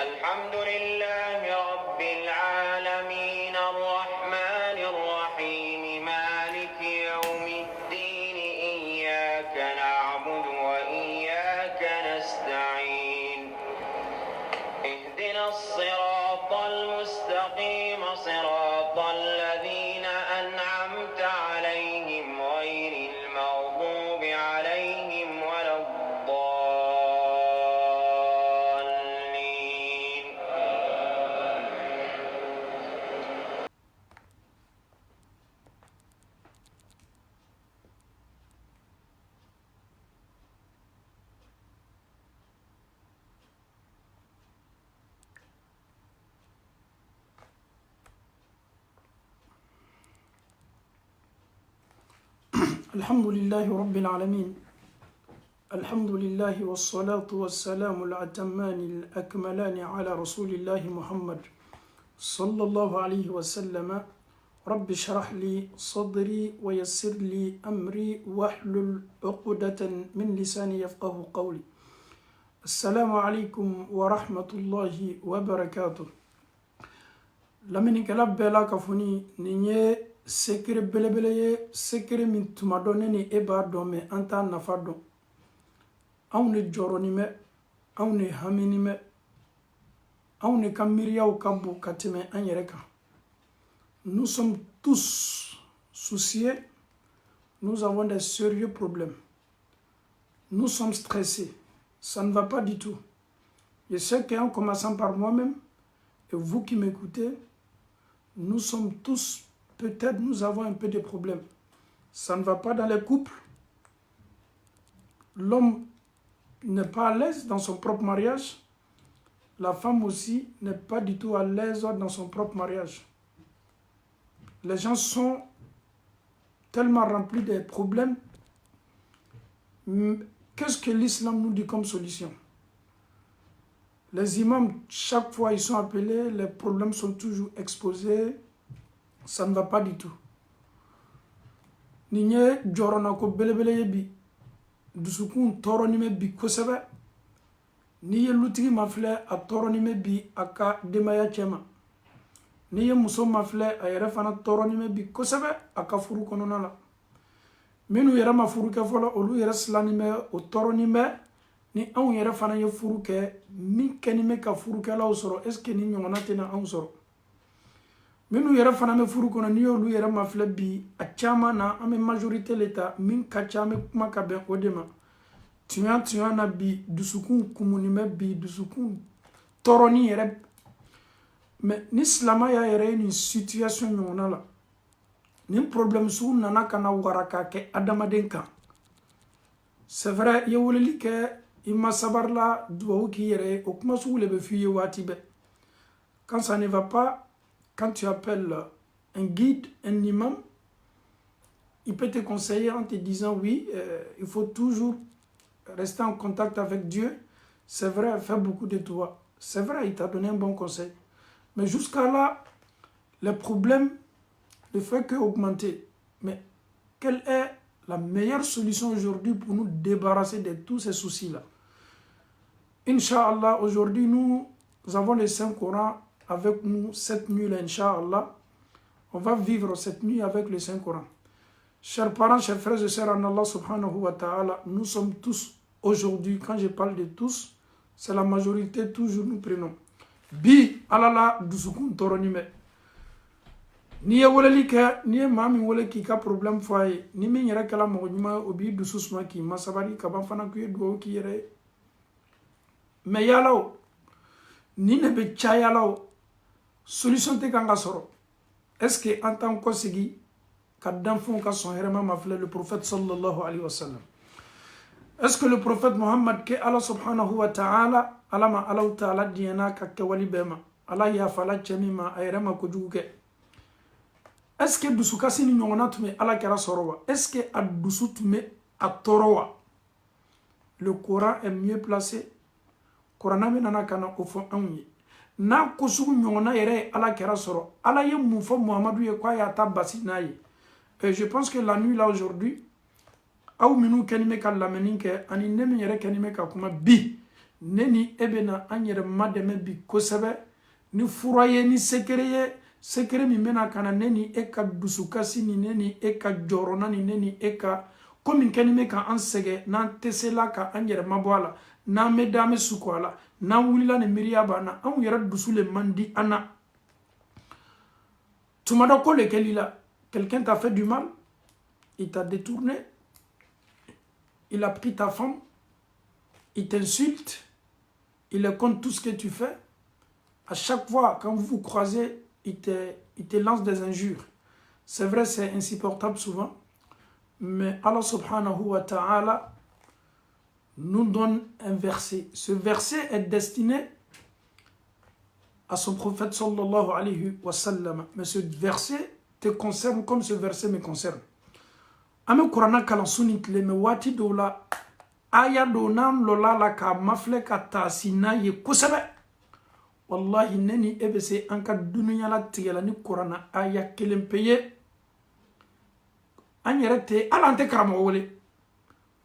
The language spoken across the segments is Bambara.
الحمد لله رب العالمين الرحمن الرحيم مالك يوم الدين إياك نعبد وإياك نستعين اهدنا الصراط المستقيم صراط الذين أنعمت عليهم غير المغضوب عليهم ولا الضالين. الحمد لله رب العالمين. الحمد لله والصلاة والسلام الأتمان الأكملان على رسول الله محمد صلى الله عليه وسلم. رب اشرح لي صدري ويسر لي أمري واحلل عقدة من لساني يفقه قولي. السلام عليكم ورحمة الله وبركاته. لمن كلاب بلا كفوني نيني sekere belebele ye sekere min tuma dɔn ne ni e b'a dɔn mɛ an t'a nafa dɔn. Anw ne jɔrɔni mɛ, anw ne hamini mɛ, anw ne ka miiriyaw ka bon ka tɛmɛ an yɛrɛ kan. Nous sommes tous souciés, nous avons des sérieux problèmes, nous sommes stressés, ça ne va pas du tout. Je sais qu'en commençant par moi-même et vous qui m'écoutez, nous sommes tous, peut-être nous avons un peu de problèmes. Ça ne va pas dans les couples. L'homme n'est pas à l'aise dans son propre mariage. La femme aussi n'est pas du tout à l'aise dans son propre mariage. Les gens sont tellement remplis de problèmes. Qu'est-ce que l'islam nous dit comme solution? Les imams, chaque fois ils sont appelés, les problèmes sont toujours exposés. Ça ne va pas du tout. Niye jorona ko belebele ye bi dusukun toroni me bi kosebe. Niye lutigi mafle a toroni me bi aka demaya chema. Niye muso mafle a yere fana toroni me bi kosebe aka furu konona la. Minu yere ma furu ke folo olu yere slani me o toroni me ni anw yere fana ye furu ke min keni me ka furu ke la usoro eske ni nyongona tena anw soro. Minu yere fana me furu kono ni yolu yere mafle bi a chama na ame majorité l'état min ka chame kuma ka ben odema tuya na bi dusukun kumuni me bi dusukun toroni yere mais ni slama ya yere ni situation nyona la ni problème su nana kana waraka ke adamaden kan. C'est vrai ye woleli ke ima sabarla duwa ki yere o kuma su le be fiye wati be quand ça ne va pas. Quand tu appelles un guide, un imam, il peut te conseiller en te disant oui, il faut toujours rester en contact avec Dieu. C'est vrai, faire beaucoup de toi. C'est vrai, il t'a donné un bon conseil. Mais jusqu'à là, les problèmes ne font qu'augmenter. Mais quelle est la meilleure solution aujourd'hui pour nous débarrasser de tous ces soucis-là? Inch'Allah, aujourd'hui, nous avons le Saint-Coran avec nous cette nuit-là, Inch'Allah. On va vivre cette nuit avec le Saint-Coran. Chers parents, chers frères et sœurs en Allah subhanahu wa ta'ala, nous sommes tous aujourd'hui, quand je parle de tous, c'est la majorité, toujours nous prenons. Bi alala dusukun toronime. Ni ye woleli ke, ni ye mami wole ki ka problème foye, ni min yere kala mo nyuma obi dususma ki masabari ka ban fana ku ye duwo ki yere. Mais yalaw ni ne be chayalaw solution te kanga soro. Est-ce que en tant que sigi ka danfon ka son herma mafle le prophète sallallahu alayhi wa sallam? Est-ce que le prophète Muhammad ke Allah subhanahu wa ta'ala alama Allah ta'ala diana ka ke wali bema Allah ya fala chemima ayrama ko juguke? Est-ce que dusu kasini nyongona tume Allah kera sorowa? Est-ce que adusu tume atorowa? Le Coran est mieux placé. Coran me nana kana au fond anyi. Na kusugu nyongona yere ala kera soro ala ye mufo Muhammadu ye kwa ya tabasi naye. Et je pense que la nuit là aujourd'hui au minu kenime ka lameninke ani nemi yere kenime ka kuma bi neni ebena anyere mademe bi kosebe ni furaye ni sekere sekere mi mena kana neni eka dusukasi ni neni eka jorona ni neni eka komi keni me ka ansege nan tesela ka anyere mabwala na medame sukwala na wulila ni miriya bana an yere dusule mandi ana tumada ko le kelila quelqu'un t'a fait du mal, il t'a détourné, il a pris ta femme, il t'insulte, il compte tout ce que tu fais. À chaque fois, quand vous vous croisez, il te lance des injures. C'est vrai, c'est insupportable souvent, mais Allah subhanahu wa ta'ala nous donne un verset. Ce verset est destiné à son prophète sallallahu alayhi wa sallam. Mais ce verset te concerne comme ce verset me concerne. Ame Qur'ana kalansunit le me wati dola aya donam lola la ka mafle ka tasina ye kusebe. Wallahi neni ebese anka dunya la tigela ni Qur'ana aya kelempeye. Anyerete alante karamo wole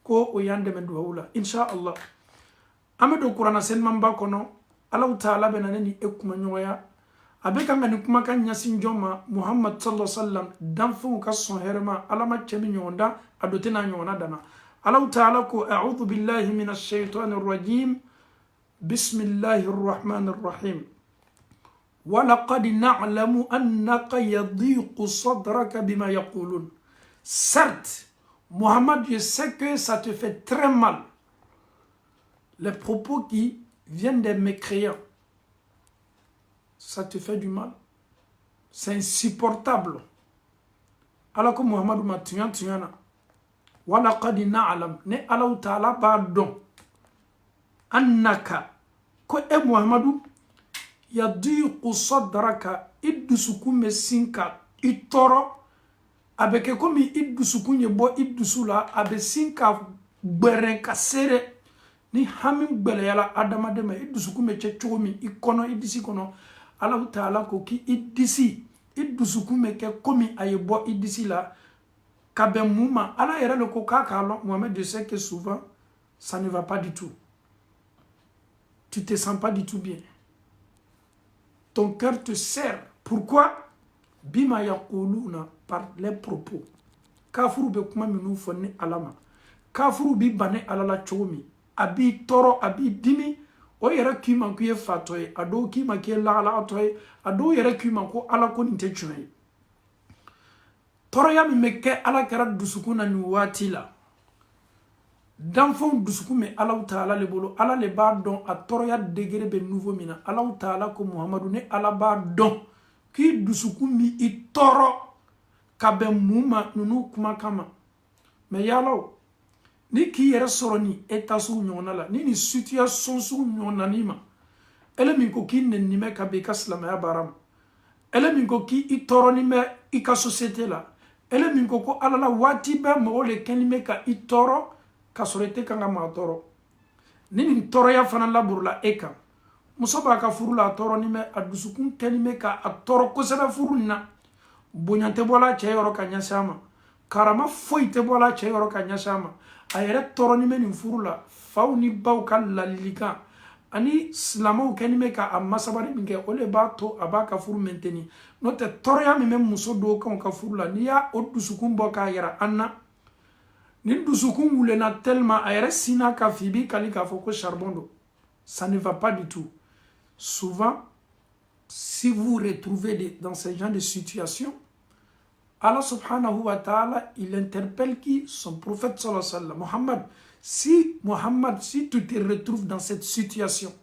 ko o yande men duwula insha Allah. Ame do Qur'ana sen mamba kono Allah Ta'ala benani ekuma nyoya. Abeka ngani kuma kan nyasin joma Muhammad sallallahu alaihi wasallam dan fu ka son herma alama chemi nyonda adotena nyona dana Allah Ta'ala ko a'udhu billahi minash shaitanir rajim bismillahir rahmanir rahim wa laqad na'lamu annaka yadhiqu sadraka bima yaqulun. Certes Muhammad, je sais que ça te fait très mal les propos qui viennent des mécréants. Ça te fait du mal. C'est insupportable. Alors que Muhammad m'a tué, wala qad na'lam, ne Allah Ta'ala pardon. Annaka, ko e Muhammadu, yadiqu sadraka, iddusuku mesinka, itoro, abeke komi iddusuku nyebo iddusula, abe sinka berenka sere, ni hamim bele yala adama dema iddusuku meche chomi, ikono idisi kono, Allah Ta'ala ko ki idisi idusuku meke komi ayebo idisi la kabe mouma ala yere le ko kaka Mohamed, je sais que souvent ça ne va pas du tout, tu te sens pas du tout bien, ton cœur te serre. Pourquoi? Bima yaquluna, par les propos. Kafuru be kuma minu fonni alama, kafuru bi bane alala chomi, abi toro abi dimi. O yere kima ku ye fatoye ado kima ke la atoye ado yere kima ko ala ko nte chune toroya mi meke ala kara dusukuna ni wati la danfon dusuku me ala Ta'ala le bolo ala le ba don a toroya degré be nouveau mina ala Ta'ala ko Muhammadu ne ala ba don ki dusuku mi i toro kabe muma nunu kuma kama me yalo ni ki yere soroni eta su nyona la ni situation su nyona nima ele min ko ki nenni me ka be ka slama baram ele min ko ki i toroni me i ka société la ele min ko ala la wati be mo le keni me ka i toro ka sorete ka ma toro ni toro ya fana la burla eka muso ba ka furu la toro ni me adusukun keni me ka a toro ko sebe furu na bonyante bola che yoro ka nyasama karama foite bola che yoro ka nyasama ayere toro ni meni furula faw ni baw ka lalika ani slamo kenime ka amasabari minge ole ba to abaka furu menteni note toro ya mi mem muso do kan ka furula ni ya odusukun bo ka yara anna ni dusukun wule na tellement ayere sina ka fibi kali ka foko charbon do. Ça ne va pas du tout. Souvent si vous retrouvez dans ce genre de situation, Allah subhanahu wa ta'ala, il interpelle qui? Son prophète sallallahu alayhi wa sallam. Muhammad, si tu te retrouves dans cette situation,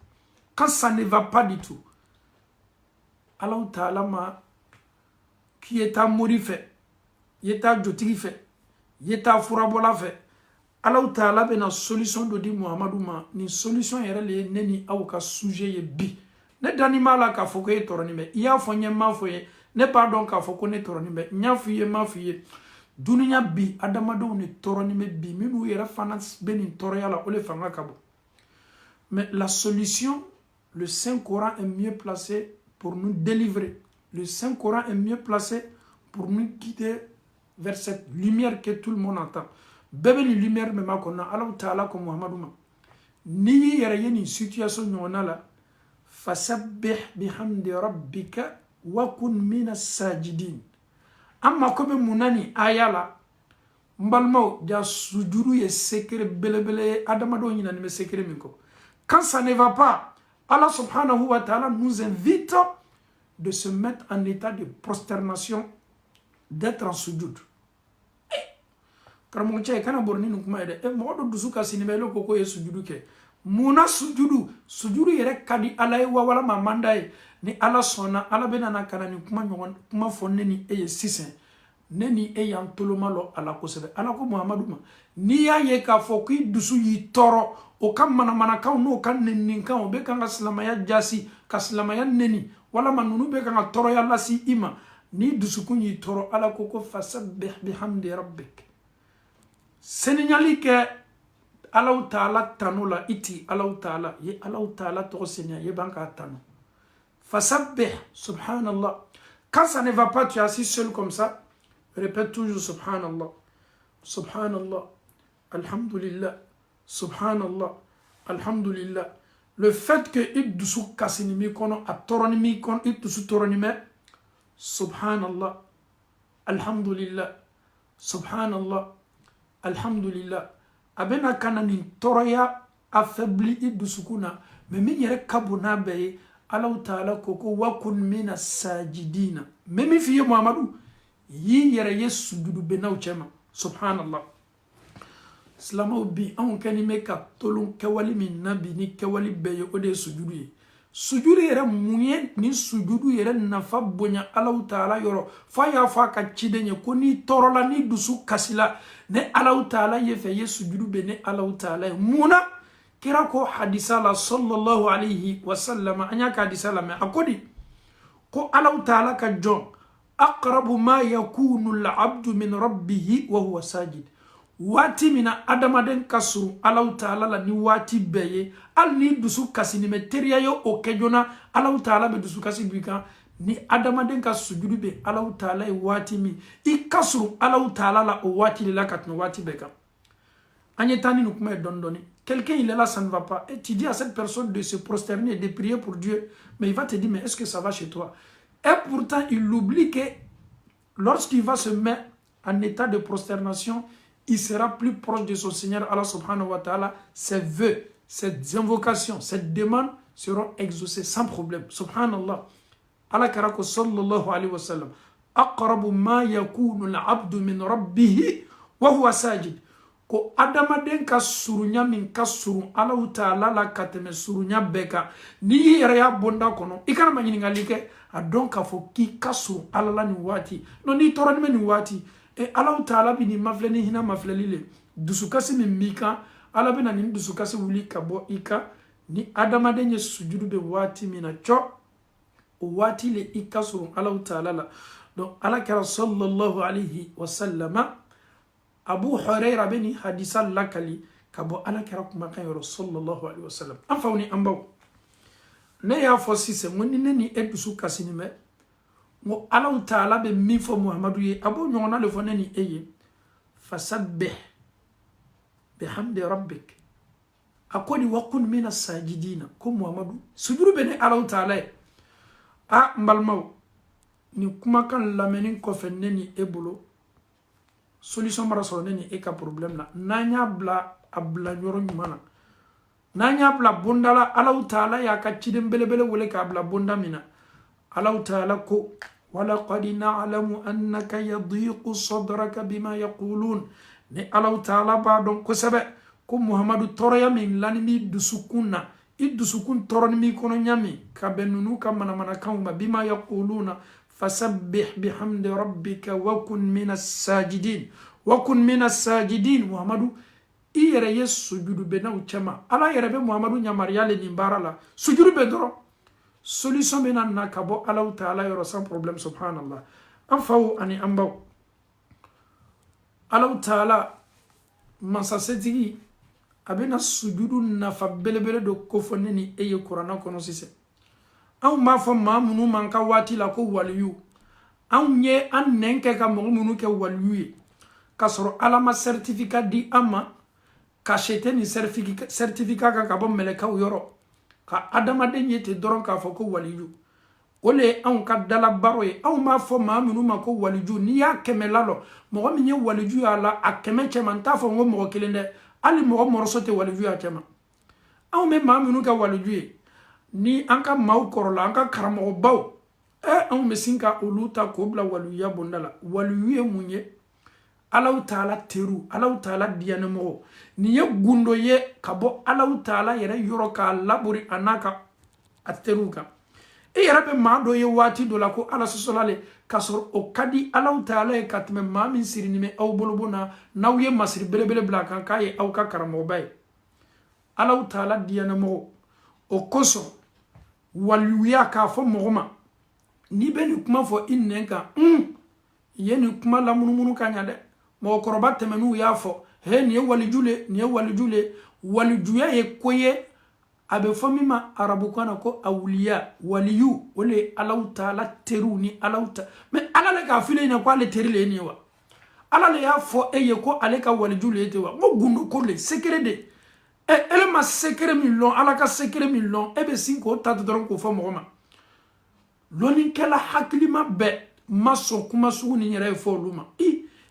quand ça ne va pas du tout, Allah ta'ala ma qui est à mourir fait, il est à jotiri fait, il est à furabola fait. Allah ta'ala ben une solution de dire Muhammadu ma, ni solution yere le neni awka sujet ye bi. Ne danimala ka foko ye toronime, iya fonye ma foye. Ne pardon ka foko ne toronime nya fuye ma fuye dunya bi adamado ne toronime bi minu yera fana beni toroyala ole fanga kabo. Mais la solution, le Saint-Coran est mieux placé pour nous délivrer. Le Saint-Coran est mieux placé pour nous guider vers cette lumière que tout le monde entend. Bébé lumière me makona Allah Ta'ala ko Muhammadu ma ni yɛrɛ ye nin situation ɲɔgɔnna la fasabbih bihamdi rabbika wa kun mina sajidin amma ko bɛ mun na nin aya la n balimaw ja sujudu ye secret belebele ye adamadenw ɲinani bɛ secret min kɔ quand ça ne va pas Allah subhanahu wa ta'ala nous invite de se mettre en état de prosternation, d'être en sujud. Karamɔgɔ cɛ kana bɔrɔ ni nin kuma ye dɛ mɔgɔ dɔ dusu ka sini bɛ ele ko ye sujudu kɛ munna sujudu yɛrɛ ka di Ala ye wa walama a man d'a ye ni Ala sɔnna Ala bɛna na ka na nin kuma fɔ ne ni e ye sisan ne ni e y'an toloma lɔ a la kosɛbɛ Ala ko Muhamadu ma n'i y'a ye k'a fɔ k'i dusu y'i tɔɔrɔ o ka manamanakanw n'o ka nɛnininkanw o bɛ kan ka silamɛya jasi ka silamɛya nɛni walama ninnu bɛ kan ka tɔɔrɔya lase i ma ni dusukun y'i tɔɔrɔ Ala ko fasabbih bihamdi rabbik seniyali kɛ Alahu Taala tano la i ti Alahu Taala ye Alahu Taala tɔgɔ seniya ye ban k'a tano fasabbih subhanallah quand ça ne va pas tu es assis seul comme ça répète toujours subhanallah subhanallah alhamdulillah subhanallah alhamdulillah le fait que i dusu kasini mi kono a tɔrɔni mi kono i dusu tɔrɔni mɛ subhanallah alhamdulillah subhanallah alhamdulillah a bɛna kana nin tɔrɔya affaibli i dusukun na mais min yɛrɛ ka bon n'a bɛɛ ye Alahu Taala ko wa kun mina sajidina mais min f'i ye Muhamadu y'i yɛrɛ ye sujudu bɛnnaw cɛma subhanallah silamɛw bi anw kɛni bɛ ka tolon kɛwale min na bi ni kɛwale bɛɛ ye o de ye sujudu ye sujudu yɛrɛ mun ye ni sujudu yɛrɛ nafa bonya Alahu Taala yɔrɔ f'a y'a fɔ a ka ciden ye ko n'i tɔɔrɔla ni dusu kasila ne Alahu Taala ye fɛ ye sujudu bɛ ne Alahu Taala ye mun na kira ko hadisa la sallallahu alayhi wa sallam an y'a ka hadisa la mɛ a ko di ko Alahu Taala ka jɔn aqrabu ma yakunu al-abdu min rabbihi wa huwa sajid waati min na adamaden ka surun Alahu Taala la ni waati bɛɛ ye hali ni dusu kasini mɛ teriya ye o kɛ joona Alahu Taala bɛ dusu kasi b'i kan ni adamaden ka sujudu bɛ Alahu Taala ye waati min i ka surun Alahu Taala la o waati de la ka tɛmɛ waati bɛɛ kan an ye taa ni nin kuma ye dɔɔni dɔɔni quelqu'un il est là ça ne va pas et tu dis à cette personne de se prosterner et de prier pour Dieu mais il va te dire mais est-ce que ça va chez toi et pourtant il oublie que lorsqu'il va se mettre en état de prosternation il sera plus proche de son Seigneur Allah subhanahu wa ta'ala. Ses vœux, ses invocations, ses demandes seront exaucées sans problème. Subhanallah. Allah karako sallallahu alayhi wa sallam. Aqrabu ma yakunu al-abdu min rabbihi wa huwa sajid. Ko adamaden ka surunya min ka surun Allahu Ta'ala la ka tɛmɛ surunya bɛɛ kan n'i yɛrɛ y'a bonda kɔnɔ i kana ma ɲininkali kɛ a dɔn k'a fɔ k'i ka surun Ala la nin waati non n'i tɔɔrɔlen bɛ nin waati Allahu Ta'ala bi nin mafilɛ ni hinɛ mafilɛli le dusukasi min b'i kan Ala bɛna nin dusukasi wuli ka bɔ i kan ni adamaden ye sujudu bɛ waati min na cɔ o waati le i ka surun Allahu Ta'ala la donc Ala kɛra sallallahu alayhi wa sallama Abu Huraira beni hadisa lakali ka bɔ Ala kɛra kumakan yɔrɔ sallallahu alayhi wa sallam an faw ni an baw ne y'a fɔ sisan ko ni ne ni e dusu kasini mɛ ngo Allahu Ta'ala bɛ min fɔ Muhamadu ye a b'o ɲɔgɔnna le fɔ ne ni e ye fasabbih bihamdi rabbik a ko di wa kun mina sajidina ko Muhamadu sujudu bɛ ne Allahu Ta'ala ye a n balimaw ni kumakan lamɛnni kɔfɛ ne ni e bolo solution mara sɔrɔ ne ni e ka problème la n'an y'a bila a bila yɔrɔ ɲuman na n'an y'a bila bonda la Allahu Ta'ala y'a ka ciden belebele wele k'a bila bonda min na Allahu Ta'ala ko walaqad na'lamu annaka yadiqu sadraka bima yaqulun ni Allahu Ta'ala b'a dɔn kosɛbɛ ko Muhamadu tɔɔrɔya min lani mi dusukun na i dusukun tɔɔrɔni mi kɔnɔ ɲami ka bɛn ninnu ka manamanakanw ma bima yaquluna fasabbih bihamdi rabbika wa kun minas sajidin Muhamadu i yɛrɛ ye sujudu bɛnnaw cɛma Ala yɛrɛ bɛ Muhamadu ɲamariya le nin baara la sujudu bɛ dɔrɔn solution bɛna na ka bɔ Allahu Ta'ala yɔrɔ sans problème subhanallah an faw ani an baw Allahu Ta'ala mansasetigi a bɛna sujudu nafa belebele dɔ kofɔ ne ni e ye kuranna kɔnɔ sisan anw b'a fɔ maa minnu man ka waati la ko waliyu anw ye an nɛn kɛ ka mɔgɔ minnu kɛ waliyu ye ka sɔrɔ Ala ma certificat di an ma kachete ni certificat ka bo melekaw yoro ka adamaden yete doron ka fo ko waliju ole an ka dala baro ye an ma fo ma minu ma ko waliju ni ya kemelalo mo mi ye waliju ala akeme chema nta fo ngo mo kelende ali mo morosote waliju ya chema an me ma minu ka waliju ye ni an ka maw korola an ka karamo baw an me sinka uluta ko bla walu ya bondala walu ye munye Allahu Ta'ala teru Allahu Ta'ala diyanemo ni ye gundo ye kabo Allahu Ta'ala yere yoro ka laburi anaka ateruka e yere be ma do ye wati do la ko ala sosolale kasor o kadi Allahu Ta'ala e katme ma min sirini me aw bolobona naw ye masri belebele bla kan kaye aw ka karamo bay Allahu Ta'ala diyanemo o koso waluya ka fo mogoma ni be ni kuma fo innenka ye ni kuma la munumunu kanya de mo koroba temenu ya fo he ni walijule walijuya ye koye abe famima arabu kana ko awliya waliyu wole Allahu Ta'ala teru ni Allahu ta me ala le ka file ina kwa le terile ni wa ala le ya fo eye ko ale ka walijule te wa mo gundo ko le secret de ele ma secret mi lon ala ka secret mi lon ebe sinko tatu doron ko fo mo ma loni kala haklima be maso kuma sugu ni yere fo luma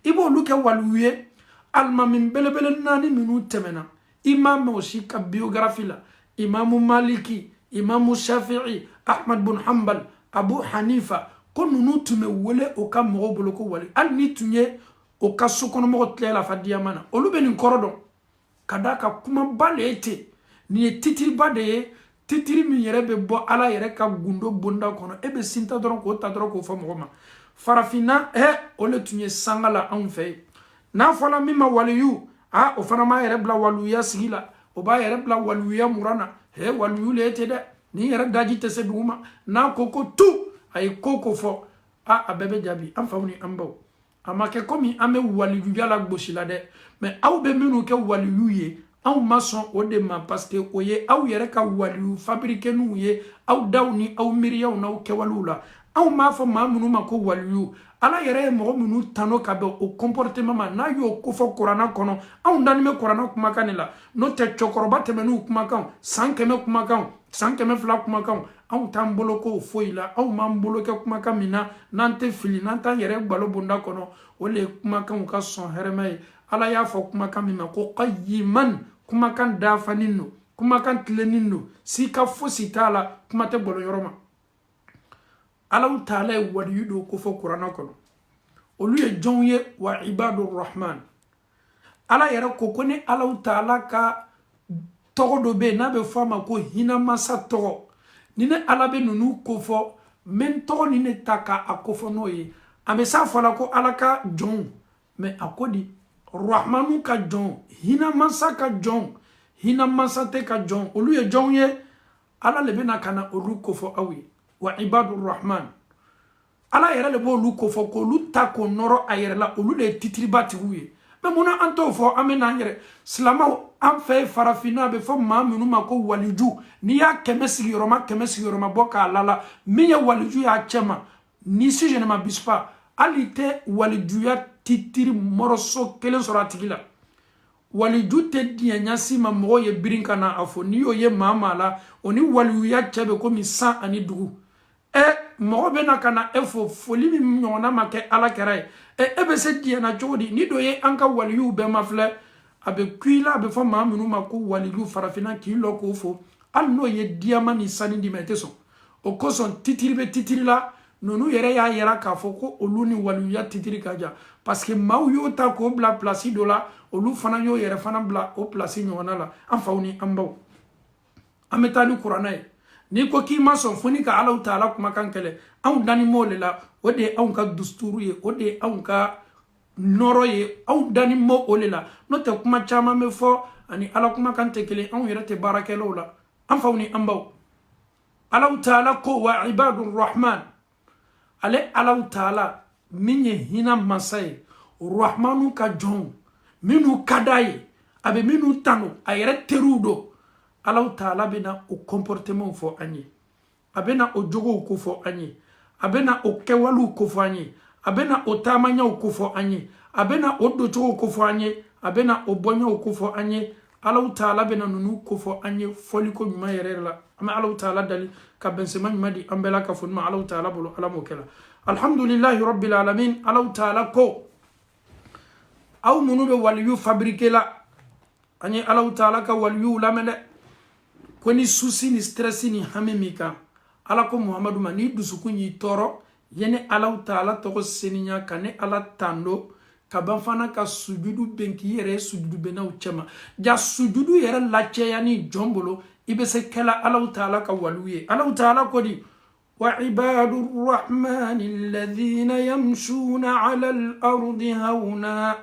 ibo luke waluye alma min belebele nani minu temena imam oshika biographie la imam maliki imam shafi'i ahmad bin hanbal abu hanifa konunu tume wole o ka mo boloko wali al ni tunye o ka sokono mo tlela fadia mana olube ni korodon kadaka kuma balete ni titiri bade titiri mi yere be bo ala yere ka gundo bonda kono ebe sinta doron ko ta doron ko fo mo ma farafina ole tunye sangala an fe na fala mima waliyu o fana ma yere bla waluya sigila o ba yere bla waluya murana waluyu lete de ni yere daji tese duma na koko tu ay koko fo abebe jabi am fawni ambaw amake komi ame waliyu yala gboshila de mais aw be minu ke waliyu ye aw mason o de ma parce que oye aw yere ka waliyu fabriquer nu ye aw dawni aw miriyaw na ke walula aw ma fo ma munu ma ko waliyu ala yere mo munu tano ka be o comportement ma na yo ko fo qur'ana kono aw ndani me qur'ana kuma kanila no te chokoroba te menu kuma kan sankeme kuma kan sankeme fla kuma kan aw tambolo ko foila aw mambolo ke kuma kan mina nante fili nanta yere gbalo bunda kono ole kuma kan ka son hermay ala ya fo kuma kan mi ma ko qayyiman kuma kan dafanino kuma kan tlenino sika fo sitala kuma te bolo yoroma Allahu Ta'ala waliyu do ko fo qur'ana kono olu ye jonye wa ibadur rahman ala yara ko kone Allahu Ta'ala ka togo do be na be fama ko hina masa togo ni ne ala be nunu ko fo men togo ni ne taka akofo no ye ame sa fala ko ala ka jon me akodi rahmanu ka jon hina masa ka jon hina masa te ka jon olu ye jonye ala le be na kana olu ko fo awi wa ibadur rahman ala yere le bo lu ko fo ko lu ta ko noro ayere la olu le titiri bati wuye be muna anto fo amena yere slama am fe farafina be fo ma minu ma ko waliju ni ya kemesi yoroma boka lala mi ya waliju ya chema ni si je ne m'abuse pas alite waliju ya titiri moroso kelen soratigila waliju te dianya si ma mo ye brinka na afo ni yo ye mama la oni waliju ya chebe ko mi 100 ani dugu mo be na kana efo foli mi nyona make ala kerai be se die na jodi ni do ye anka waliyu be mafle abe kuila abe fo ma minu ma ko waliyu farafina ki lo ko fo al no ye diama ni sani di meteso o ko son titiri la nonu yere ya yera ka fo ko oluni waliyu ya titiri kaja parce que maw yo ta ko bla place do la olu fana yo yere fana bla o place nyona la an fawni ambaw ametani qur'ana ni ko ki ma son foni ka Allahu Ta'ala kuma kan kele an dani mole la ode an ka dusturu ye ode an ka noro ye an dani mo ole la no te kuma chama me fo ani ala kuma kan te kele an yere te barakelo la an fawni ambaw Allahu Ta'ala ko wa ibadur rahman ale Allahu Ta'ala minye hina masay rahmanu ka jon minu kadaye abe minu tano ayere terudo Allahu Ta'ala bena o comportement fo anyi abena o jogo ko fo anyi abena o kewalu ko fo anyi abena o tamanya ko fo anyi abena o docho ko fo anyi abena o bonyo ko fo anyi Allah Ta'ala bena nunu kofo anye foli ko nyuma yere la ama Allah Ta'ala dali ka bensema nyuma di ambela ka fonma Allah Ta'ala bolo ala mokela alhamdulillahi rabbil alamin Allah Ta'ala ko aw munu be waliyu fabriquer la anye Allah Ta'ala ka waliyu lamene ko ni souci ni stress ni hamimika ala ko Muhammadu ma ni dusukun yi toro yene Allah Ta'ala to ko seninya kane ala tando kabafana ka sujudu benki yere sujudu benaw chama ja sujudu yere lache yani jombolo ibese kala Allah Ta'ala ka waluye Allah Ta'ala ko di wa ibadur rahmani alladhina yamshuna ala al-ardi hauna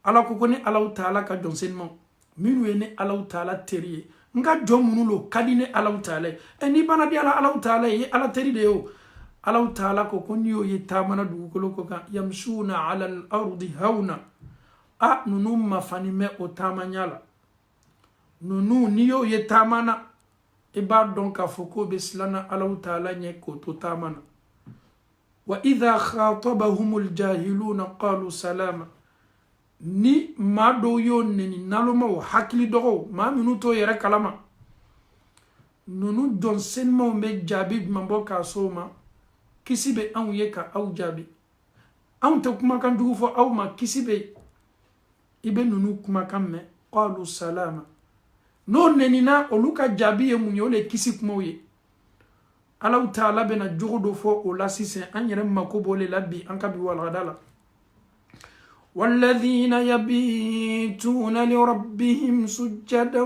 ala ko ni Allah Ta'ala ka jonsenmo minu yene Allah Ta'ala teriye nga jomunu lo kadine Allah Ta'ala eni bana di Allah Ta'ala ye ala teri de yo Allah Ta'ala ko konyo ye tamana dugukolo ko kan yamshuna ala al-ardi hauna a nunu mafani me o tamanyala nunu niyo ye tamana iba donc afoko beslana Allah Ta'ala nye ko to tamana wa idha khatabahumul jahiluna qalu salama ni mado yo neni naloma o hakili dogo ma minuto yere kalama nunu jonsen mo me jabi mambo ka soma kisibe an yeka aw jabi an ta kuma kan dugu fo aw ma kisibe ibe nunu kuma kan me qalu salama no nenina oluka jabi e munyole kisi kuma ye Allah Ta'ala bena jogodo fo o lasisen an yere makobole labbi an kabi wal gadala والذين يبيتون لربهم سجدا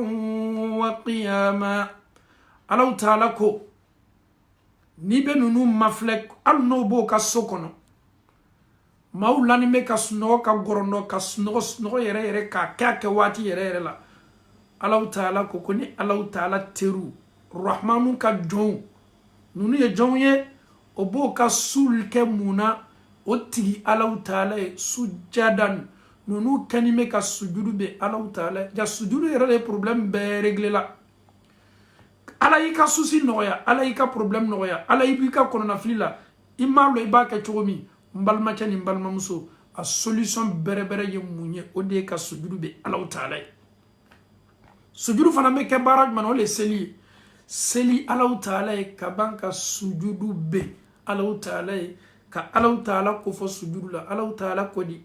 وقياما الله تعالى كو nibe nunu maflek alno bo ka sokono maulani me ka sno ka gorondo ka sno yere ka kake wati yere la Allah Ta'ala ko koni Allah Ta'ala teru rahmanu ka jon nunu ye jonye obo ka sulke muna otigi Allah Ta'ala sujadan nunu kanime ka sujudu be Allah Ta'ala ja sujudu yere le problème be régler la ala yika susi noya ala yika problem noya ala yika konona flila imalo ibaka chomi mbalma chani mbalma muso a solution berebere ye munye ode ka sujudu be Allah Ta'ala sujudu fana me ke baraj man ole seli Allah Ta'ala ka banka sujudu be Allah Ta'ala ka Allah Ta'ala ko fo sujudu la Allah Ta'ala ko di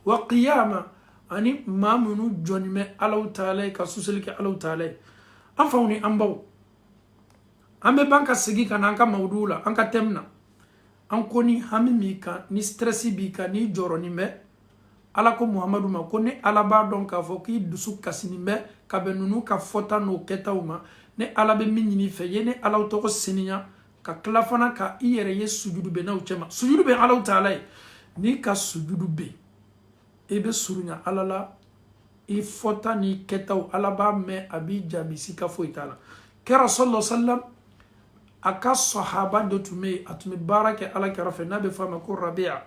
wa qiyama ani mamunu jonime Allah Ta'ala ka suseli ke Allah Ta'ala afawni ambaw ambe banka sigi kana anka maudula anka temna ankoni hamimika ni stressi bika ni joroni me ala ko Muhammadu ma ko ne ala ba don ka fo ki dusu kasini me ka benunu ka fota no ketawma ne ala be minni fe yene ala to ko sininya ka klafana ka iyere ye sujudu be na uchema sujudu be ala Ta'ala ni ka sujudu be ebe surunya ala la i fota ni ketaw ala ba me abi jabi sika fo itala kera sallallahu alaihi wasallam aka sahaba do tume atume barake ala karafe nabe fama ko Rabi'a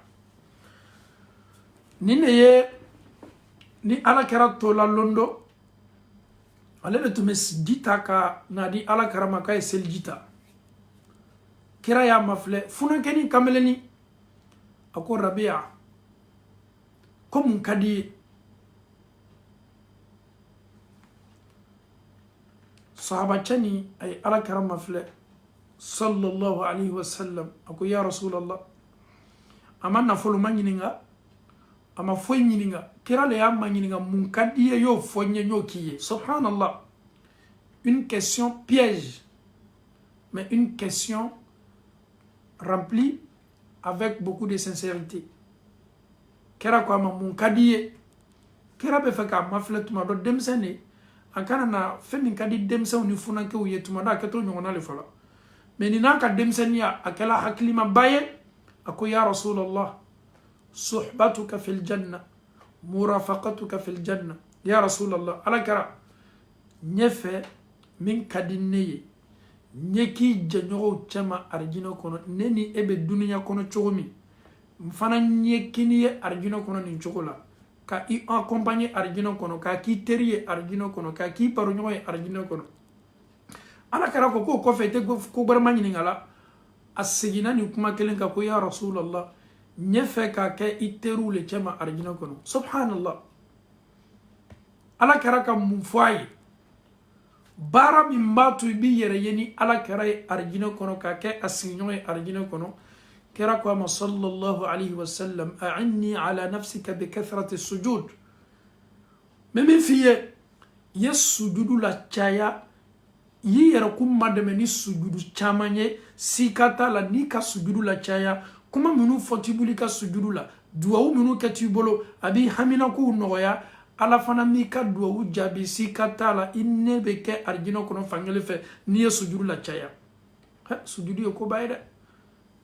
ni ala karato la londo ale le tume jita ka nadi ala karama ka sel jita kira ya mafle funa keni kameleni ako Rabi'a ko mun kadi sahaba chani ay ala karama mafle sallallahu alaihi wasallam ako ya Rasulallah amanna folo manyininga ama foyininga kira le ya manyininga mun kadiye yo fonye nyokiye subhanallah une question piège mais une question remplie avec beaucoup de sincérité kira ko ama mun kadiye kira be faka mafletuma do demsene akana na femin kadi demsa ni funanke o yetuma da keto nyona le fala mais ni nanka demsenia akala haklima baye ako ya Rasulallah suhbatuka fil janna murafaqatuka fil janna ya Rasulallah ala kara nyefe min kadineye nyeki janyo chama arjino kono neni ebe dunya kono chogomi mfana nyekini arjino kono ni chogola ka i accompagner arjino kono ka ki teriye arjino kono ka ki paronyo arjino kono ala kara ko fete ko barma nyingala asegina ni kuma kelen ka ko ya Rasulallah nyefe ka ke iteru le chama arjino kono subhanallah ala kɛra ka mun fɔ a ye baara min b'a to i b'i yɛrɛ ye ni ala kɛra ye arijinɛ kɔnɔ k'a kɛ a sigiɲɔgɔn ye arijinɛ kɔnɔ kɛra ko a ma sallallahu alayhi wa sallam a'inni ala nafsika bi kathrati sujud mais min f'i ye sujudu la caya yi yɛrɛ kun ma dɛmɛ ni sujudu caman ye sika t'a la n'i ka sujudu la caya kuma minnu fɔ t'i bolo i ka sujudu la duwawu minnu kɛ t'i bolo a b'i haminakow nɔgɔya ala fana m'i ka duwawu jaabi sika t'a la i ne bɛ kɛ arijinɛ kɔnɔ fankelen fɛ n'i ye sujudu la caya sujudu ye koba ye dɛ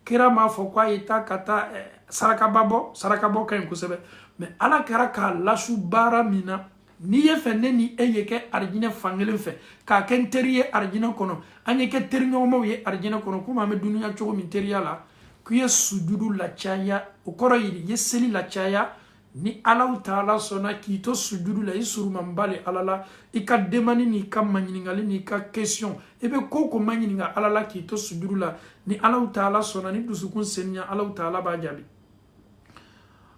kira m'a fɔ k'a ye taa ka taa sarakaba bɔ ka ɲi kosɛbɛ mais ala kɛra k'a lasu baara min na n'i ye fɛ ne ni e ye kɛ arijinɛ fankelen fɛ k'a kɛ n teri ye arijinɛ kɔnɔ an ye kɛ teriɲɔgɔnmaw ye arijinɛ kɔnɔ komi an bɛ duniya cogo min teriya la k'i ye sujudu la caya o kɔrɔ ye i ye seli la caya ni ala taala sɔnna k'i to sujudu la i surumanba le ala la i ka demandi n'i ka maɲiningali n'i ka question i bɛ ko o ko maɲininka ala la k'i to sujudu la ni ala taala sɔnna ni dusukun seniya ala taala b'a jaabi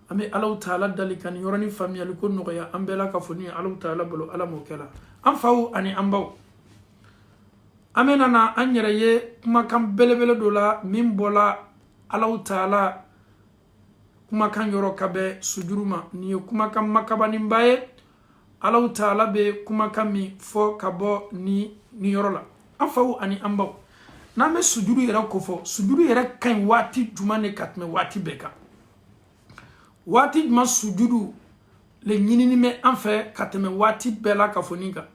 an bɛ ala taala dali ka nin yɔrɔnin faamuyali ko nɔgɔya an bɛɛ la ka fɔ ni ala taala bolo ala m'o kɛ la an faw ani an baw an bɛ na an yɛrɛ ye kumakan belebele dɔ la min bɔla ala taala kumakan yɔrɔ ka bɛ sujudu ma nin ye kumakan makabaninba ye ala taala bɛ kumakan min fɔ ka bɔ nin yɔrɔ la an faw ani an baw n'an bɛ sujudu yɛrɛ ko fɔ sujudu yɛrɛ ka ɲi waati jumɛn de ka tɛmɛ waati bɛɛ kan waati jumɛn sujudu le ɲinini bɛ an fɛ ka tɛmɛ waati bɛɛ la ka fɔ nin kan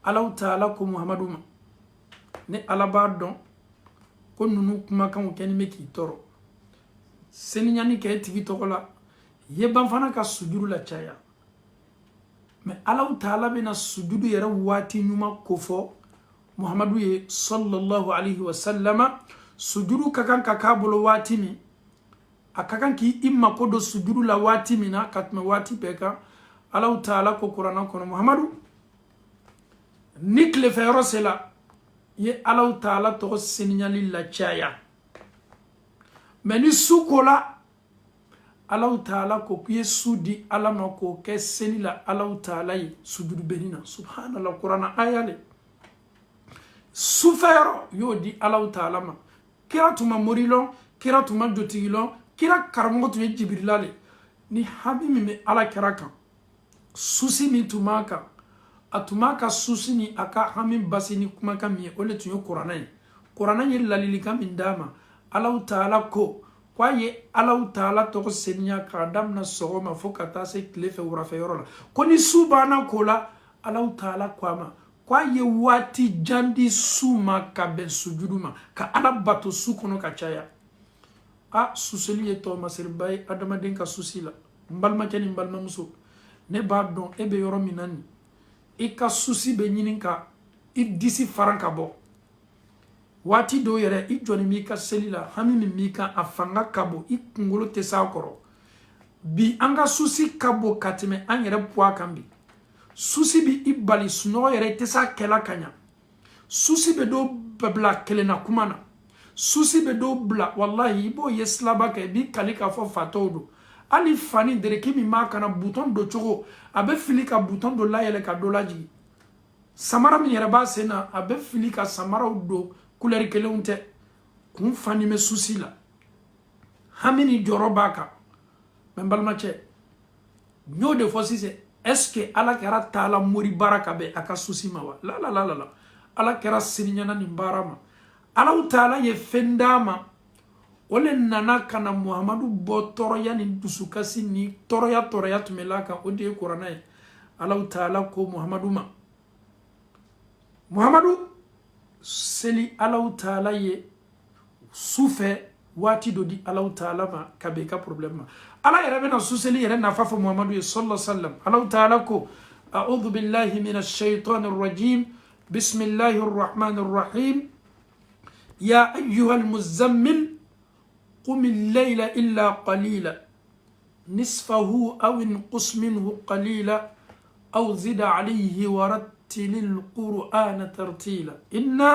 ala taala ko muhamadu ma ni ala b'a dɔn ko ninnu kumakanw kɛni bɛ k'i tɔɔrɔ seniɲani kɛ tigi tɔgɔ la ye ban fana ka sujudu la caya mais ala taala bɛna sujudu yɛrɛ waati ɲuman ko fɔ muhamadu ye sallallahu alayhi wa sallama sujudu ka kan ka k'a bolo waati min a ka kan k'i mako don sujudu la waati min na ka tɛmɛ waati bɛɛ kan ala taala ko kuranna kɔnɔ muhamadu ni tilefɛ yɔrɔ sela ye ala taala tɔgɔ seniɲali la caya mais ni su kola ala taala ko k'i ye su di ala ma k'o kɛ seli la ala taala ye sujudu bɛni na subhanallah kuranna aya le sufɛ yɔrɔ y'o di ala taala ma kira tun ma mori lɔn kira tun ma jotigi lɔn kira karamɔgɔ tun ye jibirila le ni hami min bɛ ala kɛra kan susi min tun b'a kan a tun b'a ka susi ni a ka hami basi ni kumakan min ye o le tun ye kuranna ye ladilikan min d'a ma ala taala ko k'a ye ala taala tɔgɔ seniya k'a daminɛ sɔgɔma fo ka taa se tile fɛ wurafɛ yɔrɔ la ko ni su banna ko la ala taala ko a ma k'a ye waati jan di su ma ka bɛn sujudu ma ka ala bato su kɔnɔ ka caya suseli ye tɔmasiriba ye adamaden ka susi la n balimakɛ ni n balimamuso ne b'a dɔn e bɛ yɔrɔ min na nin i ka susi bɛ ɲini ka i disi faran ka bɔ waati dɔw yɛrɛ i jɔni b'i ka seli la hami min b'i kan a fanga ka bon i kunkolo tɛ s'a kɔrɔ bi an ka susi ka bon ka tɛmɛ an yɛrɛ poids kan bi susi bi i bali sunɔgɔ yɛrɛ i tɛ s'a kɛla ka ɲa susi bɛ dɔw bila kelenna kuma na susi bɛ dɔw bila wallahi i b'o ye silaba kɛ i b'i kali k'a fɔ fatɔw don hali fani dereki min b'a kana butɔn don cogo a bɛ fili ka butɔn dɔ layɛlɛ ka dɔ lajigin samara min yɛrɛ b'a sen na a bɛ fili ka samaraw don couleur kelenw tɛ kun fani bɛ susi la hami ni jɔrɔ b'a kan mais n balimacɛ n y'o de fɔ sisan est ce que ala kɛra taala mori baara ka bɛn a ka susi ma wa la ala kɛra siniɲana nin baara ma ala taala ye fɛn d'a ma o le nana ka na muhamadu bɔ tɔɔrɔya ni dusukasi ni tɔɔrɔya tun bɛ la kan o de ye kuranna ye ala taala ko muhamadu ma muhamadu seli ala taala ye sufɛ waati dɔ di ala taala ma ka bɛn i ka problème ma ala yɛrɛ bɛna suseli yɛrɛ nafa fɔ muhamadu ye sallallahu alaihi wasallam ala taala ko a'udhu billahi minash shaitanir rajim bismillahir rahmanir rahim ya ayyuhal muzammil قم الليل إلا قليلا نصفه أو انقص منه قليلا أو زد عليه ورتل القرآن ترتيلا إنا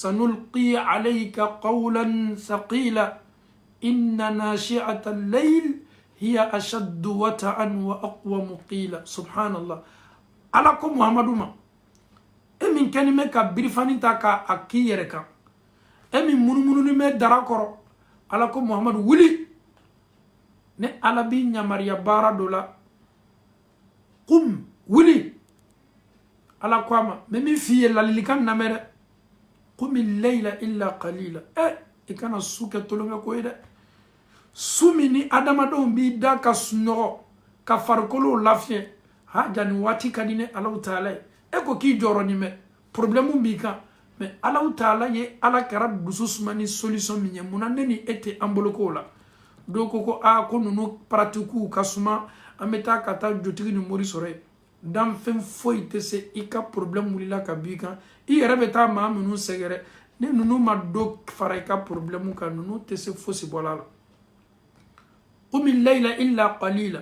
سنلقي عليك قولا ثقيلا إن ناشئة الليل hiya ashaddu wata'an wa aqwamu qila subhanallah ala ko muhammadu ma e min keni me ka birifani ta ka aki yere kan e min munumunu ni me dara koro ala ko muhammadu wuli ne ala bi nyamariya bara dola qum wuli ala ko ama me mi fiye lalilikan namere qum al-layla illa qalila ikana suke tolonga ko ide sumini adama don bi da ka sunogo ka farkolo lafie ha jani wati kadine Allah taala ko ki joro ni me problème bi ka mais Allah taala ye ala kara dususmani solution mi munande ni ete amboloko la do ko ko nunu pratiku kasuma ameta kata jotigi ni mori sore dam fem foite se ika problème mulila ka bi ka I rebeta ma munu segere ne nunu ma do fara ka problème ka nunu te se fosi bolala layla illa qalila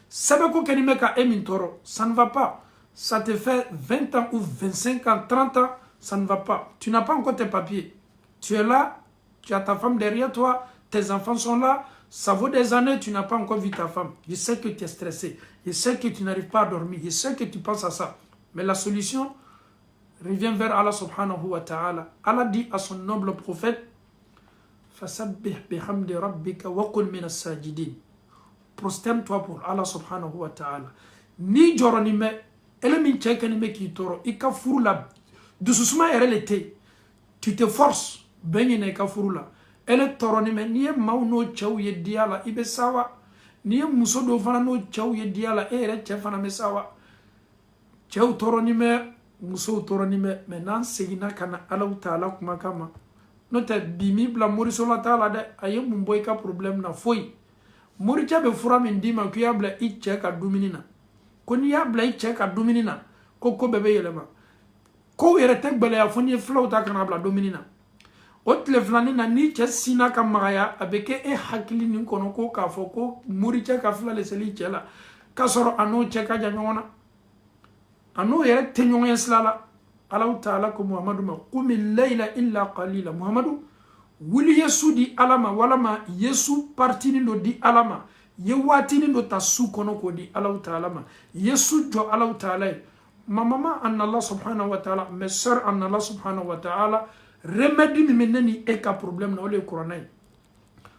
sabako kenime ka emin toro ça ne va pas ça te fait 20 ans ou 25 ans 30 ans ça ne va pas tu n'as pas encore tes papiers tu es là tu as ta femme derrière toi tes enfants sont là ça vaut des années tu n'as pas encore vu ta femme je sais que tu es stressé je sais que tu n'arrives pas à dormir je sais que tu penses à ça mais la solution revient vers Allah subhanahu wa ta'ala. Allah dit à son noble prophète Fasabbih bihamdi rabbika wa qul minas sajidin. Prosterne-toi pour Allah subhanahu wa ta'ala. Ni joroni me ele min cheke ni me ki toro ika furula dususuma ere lete tu te forces benye na ika furula ele toro ni me ni maw no chaw ye diala ibe sawa ni muso do fana no chaw ye diala ere che fana me sawa chaw toro ni me muso toroni me nan segina kana Allah taala kuma kama nota bimi bla mori sola taala de ayem mboy ka problem na foi mori chabe fura min dima ku ya bla iche ka duminina ko ni ya bla iche ka duminina ko bebe yelema ko yere tek bele ya foni flauta kana bla duminina otle flani na ni che sina ka magaya abeke hakili ni kono ko ka foko mori che ka fla le seli chela ka soro ano che ka janyona anu yere tenyon yeslala Allah taala ko muhammadu ma qumil layla illa qalila muhammadu wuli yesu di alama wala ma yesu partini do di alama ye watini do tasu kono ko di Allah taala ma yesu jo Allah taala mama an Allah subhanahu wa ta'ala mes sœurs an Allah subhanahu wa ta'ala remedi mi meneni e ka problème na ole coronay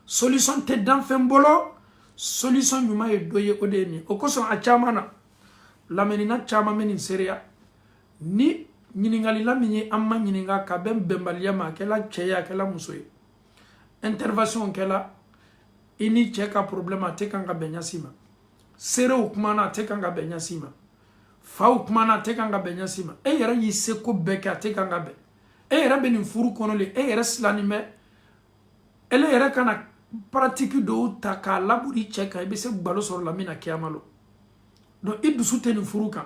solution te dan fembolo solution nyuma e doye odeni okoso a chamana lamenina chama menin seria ni nyiningali la minye amma nyininga ka bembaliya ma kela cheya kela musoy intervention kela ini cheka problema te kanga benyasima sere ukmana te kanga benyasima fa ukmana te kanga benyasima e yera yise ko beka te kanga be e yera benin furu kono le e yera slanime ele yera kana pratique do ta ka laburi cheka e be se gbalo sor la mina kiamalo do idu suteni furuka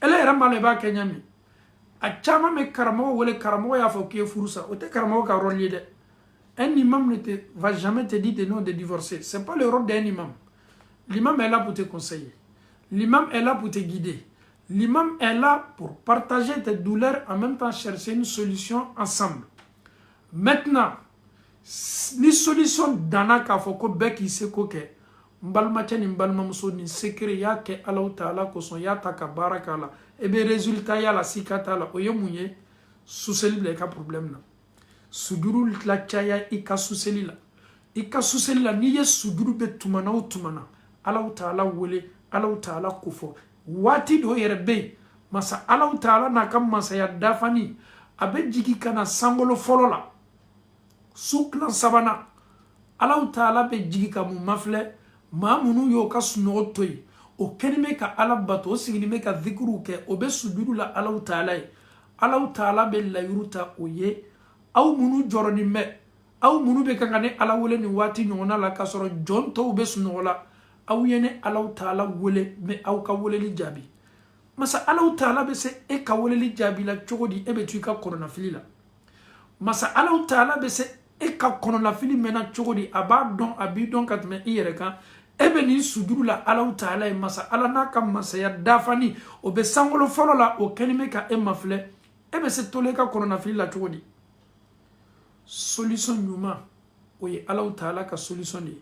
ele era male ba kenyami a chama me karamo wole karamo ya fo ki furusa o te karamo ka rôle de un imam ne te va jamais te dire de non de divorcer c'est pas le rôle d'un imam l'imam est là pour te conseiller l'imam est là pour te guider l'imam est là pour partager tes douleurs en même temps chercher une solution ensemble maintenant ni solution dana ka fo ko be ki se ko ke mbalma chani mbalma muso ni secret yake Allah taala ko son ya taka barakala e be résultat ya la sikata la oyemunye suseli le ka problème na suduru la chaya ika suseli la ni ye suduru be tumana o tumana Allah taala wole Allah taala kufo wati do yerbe masa Allah taala na kam masa ya dafani abe jigi kana sangolo folola sukla sabana Allah taala be jigi ka mu mafle ma munu yo ka suno toy o kenime ka ala bato o sigini me ka dhikru ke o be sujudu la Allah taala be la yuruta oye aw munu joroni me aw munu be kangane ala wole ni wati nyona la ka soro jonto be suno la aw yene Allah taala wole me aw ka wole li jabi masa Allah taala be se e ka wole li jabi la chogodi e be tu ka corona filila masa Allah taala be se e ka corona fili mena chogodi aba don abi don katme iyere kan ebe ni suduru la Allah taala e masa ala na kam masa ya dafani o be sangolo folo la o kenime ka e mafle ebe se tole ka corona fili la chogodi solution nyuma oye Allah taala ka solution ni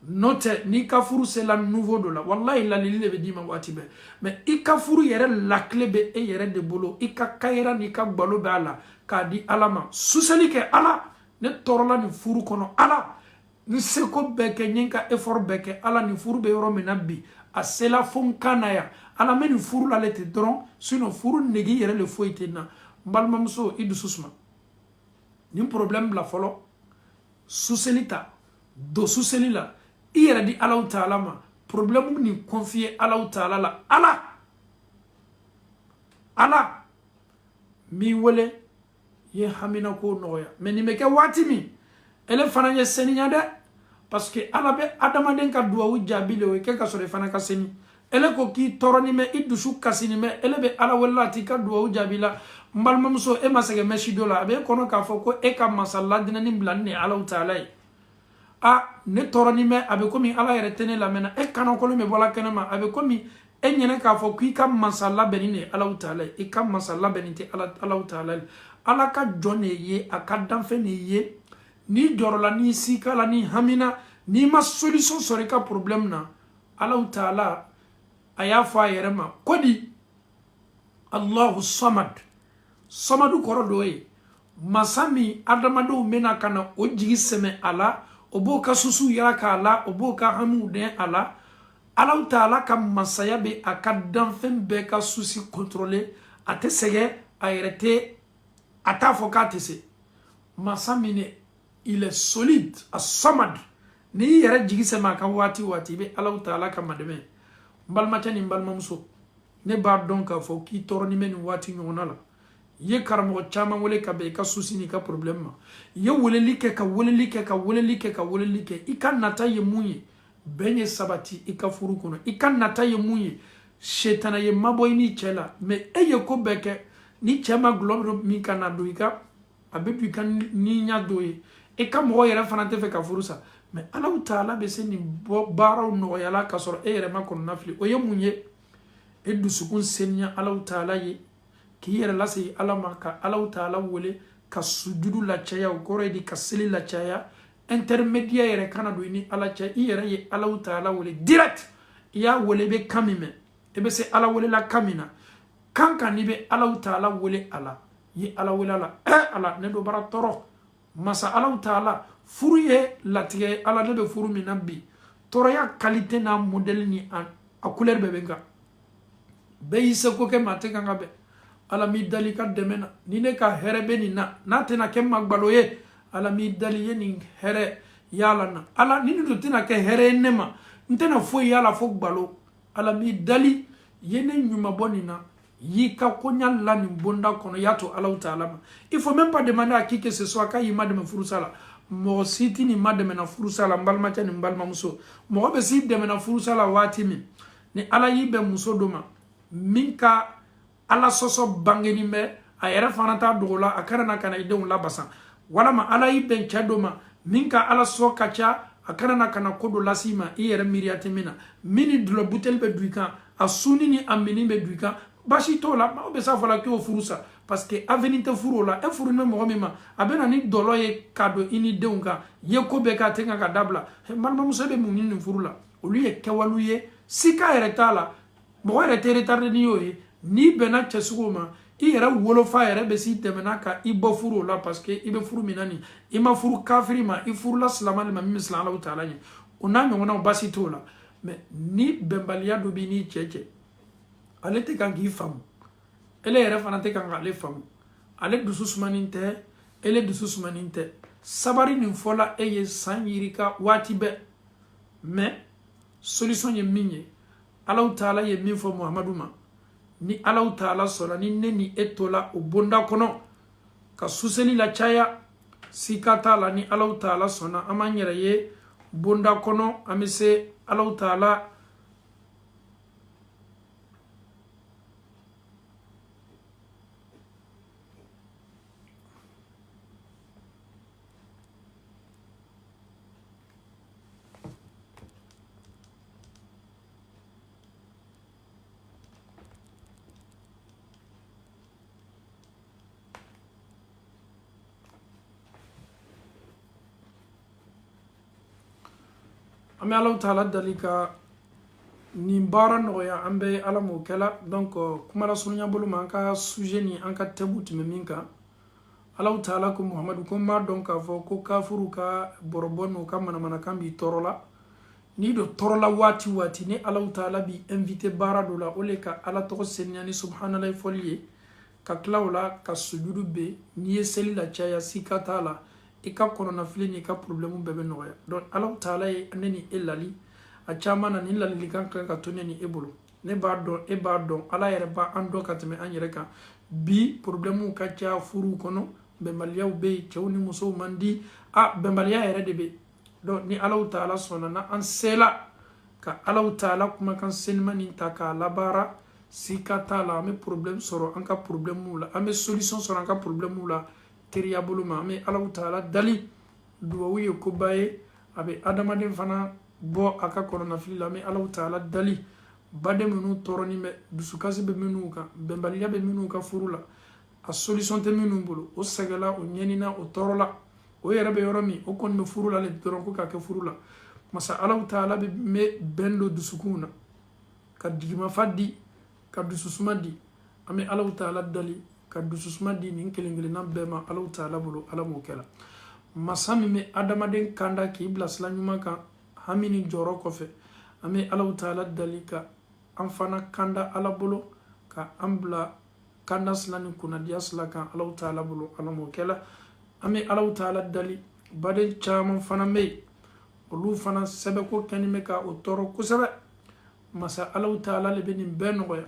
note ni ka furu c'est la nouveau de la wallahi la lili be di ma wati be mais i ka furu yere la clé be e yere de bolo i ka kayira ni ka gbalo be ala ka di alama suseli ke ala ne torola ni furu kono ala ni seko beke nyenka effort beke ala ni furu be yoro menabi a sela fon kanaya ala me ni furu la lete dron sinon furu negi yere le foite na mbalmamso idu susma ni problème la folo suselita do suselila i yɛrɛ di Allahu Taala ma problème ni confier Allahu Taala la ala mi wele ye hamina ko nɔgɔya mais ni bɛ kɛ waati min ele fana ye seniya dɛ parce que ala bɛ adamaden ka duwawu jaabi le o ye kɛ ka sɔrɔ i fana ka seni ele ko k'i tɔɔrɔ ni mɛ i dusu kasi ni mɛ ele bɛ ala wele la t'i ka duwawu jaabi la n balimamuso e ma sɛgɛn mɛsi dɔ la a bɛ kɔnɔ k'a fɔ ko e ka masa ladinɛni bila ni Allahu Taala ye ne tɔɔrɔ ni mɛ a bɛ komi ala yɛrɛ tɛ ne lamɛnna e kanakɔlon bɛ bɔla kɛnɛ ma a bɛ komi e ɲɛnɛ k'a fɔ k'i ka masa labɛnni de ye Allahu Taala ye i ka masa labɛnni tɛ Allahu Taala ye ala ka jɔn de ye a ka danfɛn de ye n'i jɔrɔla n'i sika la n'i hamina n'i ma solution sɔrɔ i ka problème na Allahu Taala a y'a fɔ a yɛrɛ ma ko di Allahu Samad Samadu kɔrɔ dɔ ye masa min adamadenw bɛna ka na o jigi sɛmɛ a la o b'o ka susu yira k'a la o b'o ka hamiw dɛn a la Allahu Taala ka masaya bɛ a ka danfɛn bɛɛ ka susi contrôler a tɛ sɛgɛn a yɛrɛ tɛ a t'a fɔ k'a tɛ se masa min il est solide a Samad n'i yɛrɛ jigi sɛmɛ a kan waati o waati i bɛ Allahu Taala ka madɛmɛ n balimacɛ ni n balimamuso ne b'a dɔn k'a fɔ k'i tɔɔrɔ ni bɛ nin waati ɲɔgɔnna la i ye karamɔgɔ caman wele ka bɛn i ka susi n'i ka problème ma i ye weleli kɛ ka weleli kɛ ka weleli kɛ ka weleli kɛ i ka nata ye mun ye bɛn ye sabati i ka furu kɔnɔ i ka nata ye mun ye setana ye mabɔ i ni cɛ la mais e ye ko bɛɛ kɛ ni cɛ ma gulɔ min ka na don i ka a bɛ bi ka ni ɲa don ye i ka mɔgɔ yɛrɛ fana tɛ fɛ ka furu sa mais Allahu Taala bɛ se nin baaraw nɔgɔyala ka sɔrɔ e yɛrɛ ma kɔnɔna fili o ye mun ye e dusukun seniya Allahu Taala ye k'i yɛrɛ lase ala ma ka Allahu Taala wele ka sujudu la caya o kɔrɔ ye di ka seli la caya intermédiaire yɛrɛ kana don i ni ala cɛ i yɛrɛ ye Allahu Taala wele direct i y'a wele i bɛ kan min mɛn i bɛ se ala wele la kan min na kan kan n'i bɛ Allahu Taala wele a la i ye ala wele a la ala ne do bara tɔɔrɔ masa Allahu Taala furu ye latigɛ ye ala ne bɛ furu min na bi tɔɔrɔya qualité n'a modèle ni a couleur bɛɛ bɛ n kan bɛɛ y'i seko kɛ maa tɛ kan ka bɛn ala m'i dali ka dɛmɛ na ni ne ka hɛrɛ bɛ nin na n'a tɛna kɛ magbalo ye ala m'i dali ye nin hɛrɛ yala na ala ni nin dun tɛna kɛ hɛrɛ ye ne ma n tɛna foyi yala fo gbalo ala m'i dali ye ne ɲuman bɔ nin na y'i ka koɲa la nin bonda kɔnɔ y'a to Allahu Taala ma il faut même pas demander à qui que ce soit k'a y'i ma dɛmɛ furusa la mɔgɔ si tɛ nin ma dɛmɛ na furusa la n balimacɛ ni n balimamuso mɔgɔ bɛ s'i dɛmɛ na furusa la waati min ni ala y'i bɛn muso dɔ ma min ka ala sɔsɔ bangeni bɛ a yɛrɛ fana t'a dogo la a kana na ka na i denw labasa walama ala y'i bɛn cɛ dɔ ma min ka ala sɔ ka ca a kana na ka na ko dɔ lase i ma i yɛrɛ miiriya tɛ min na min ni dulɔ buteli bɛ don i kan a suni ni a mini bɛ don i kan basi t'o la maaw bɛ s'a fɔ la k'o furu sa parce que avenir tɛ furu o la e furu ni bɛ mɔgɔ min ma a bɛ na ni dɔlɔ ye k'a don i ni denw kan i ye ko bɛɛ k'a tɛ kan ka dabila balimamuso bɛ mun ni nin furu la olu ye kɛwalew ye sika yɛrɛ t'a la mɔgɔ yɛrɛ tɛ retardé ni y'o ye n'i bɛnna cɛ sugu ma i yɛrɛ wolofa yɛrɛ bɛ s'i dɛmɛna ka i bɔ furu o la parce que i bɛ furu min na nin i ma furu kafiri ma i furula silamɛ de ma min bɛ silamɛ Allahu Taala ɲɛ o n'a ɲɔgɔnnaw basi t'o la mais ni bɛnbaliya dɔ b'i n'i cɛ cɛ ale tɛ kan k'i faamu ele yɛrɛ fana tɛ kan k'ale faamu ale dusu sumanin tɛ ele dusu sumanin tɛ sabari nin fɔla e ye san yirika waati bɛɛ mais solution ye min ye Allahu Taala ye min fɔ Muhamadu ma ni Allahu Taala sɔnna ni ne ni e tola o bonda kɔnɔ ka suseli la caya sika t'a la ni Allahu Taala sɔnna an b'an yɛrɛ ye bonda kɔnɔ an bɛ se Allahu Taala an ame Allah taala dalika ni bara no ya ambe ala mo kala donc kuma la sunya bulu manka sujet ni anka tebuti meminka Allah taala ko Muhammadu ko ma donc fo ko kafuru ka borobonu ka mana kambi torola ni do torola wati ni Allah taala bi invité bara do la ole ka ala to senyani subhanallahi foliye ka klawla ka sujudu be ni seli la chaya sikatala e ka korona filini ka problème bebe noya donc Allah taala e neni elali a chamana ni lalili kan ka toneni ebolo ne ba don ala yere ba ando ka teme an yere ka bi problème ka cha furu kono be maliyaw be chawni muso mandi be maliya yere de be donc ni Allah taala sona na an sela ka Allah taala kuma kan senmani ta ka labara sikata la me problème soro an ka problème mula ame solution soro an ka problème mula teriya bulu ma me Allah taala dali duwawi ko baye abe adamaden fana bo aka korona fila me Allah taala dali bade menu toroni me dusukasi be menu ka bembaliya be menu ka furula a solution te menu bulu o sagala o nyenina o torola o yere be yoromi o kon me furula le doron ko ka ke furula masa Allah taala be me bendo dusukuna ka digima faddi ka dususuma di ame Allah taala dali ka dususuma di nin kelengele nan bema Allah taala bulu ala mo kela masami me adamaden kanda ki blasla nyuma kan hamini joro kofe ame Allah taala dalika an fana kanda ala bolo ka ambla kanda slani kuna diasla kan Allah taala bolo ala mo kela ame Allah taala dali bade chama fana me olu fana sebe ko kanime ka o toro ko sebe masa Allah taala le benin beno ya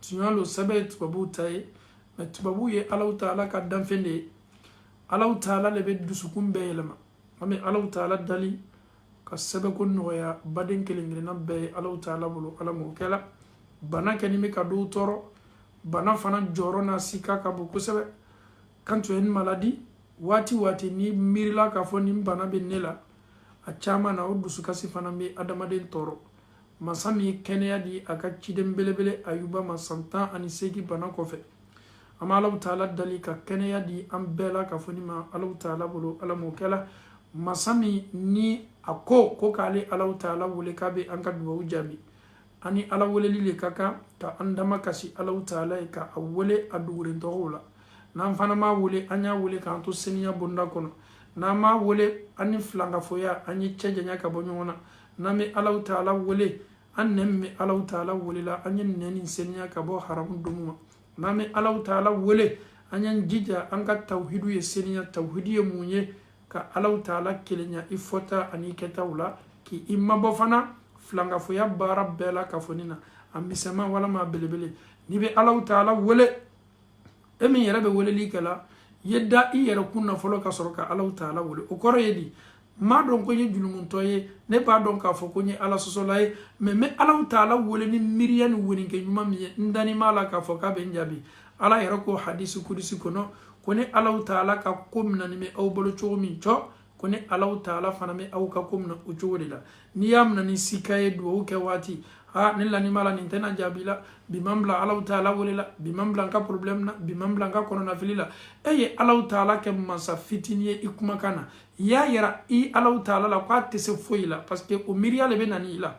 tinyalo sebe tubabu tay me tubabu ye Allah taala ka danfende Allah taala le be dusukun be yelema ame Allah taala dali ka sebe ko noya baden kelengena be Allah taala bolo ala mo kala bana kanime ka do toro bana fana joro na sika ka bu ko sebe quand tu as une maladie wati ni mirila ka fo ni bana be nela a chama na o dusukasi fana be adamaden toro masami kenya di aka chidem belebele ayuba masanta ani segi bana kofe ama Allah taala dali ka kenya di am bela ka fo ni ma Allah taala bolo ala mo kala masami ni ako ko kale Allah taala wole kabe an ka duwa jabi ani ala wole lile kaka ta andama kasi Allah taala ka awole aduguren tohola nan fana ma wole anya wole kan to seniya bonda kono na ma wole ani flanga foya ani cheje nya ka bonyona na me Allah taala wole an nemme Allah taala wole la anya neni seniya ka bo haram dumuma na me Allah taala wole anya jija an ka tauhidu ye seniya tauhidiye munye ka Allah taala kelenya ifota ani ketawla ki imma bo fana flanga foya bara bela ka fonina ambisema wala ma belebele ni be Allah taala wole emi yere be wole likala yedda i yere kunna folo ka soroka Allah taala wole o koro yedi ma don ko ye julumun toye ne ba don ka fo ko ni Allah sosolaye me Allah taala wole ni miriyan woni ke nyuma mi ndani mala ka fo ka be njabi ala yere ko hadisi kudisi kono kone Allah taala ka komna ni me aw bolo chomi cho kone Allah taala fana me aw ka komna o chowela ni yamna ni sikaye do ke wati ha ni la ni mala ni tena jabila bimambla Allah taala wolela bimambla ka problem na bimambla ka korona filila eye Allah taala ke masa fitiniye ikuma kana ya yara i Allah taala la kwa tese foila parce que o miria le benani la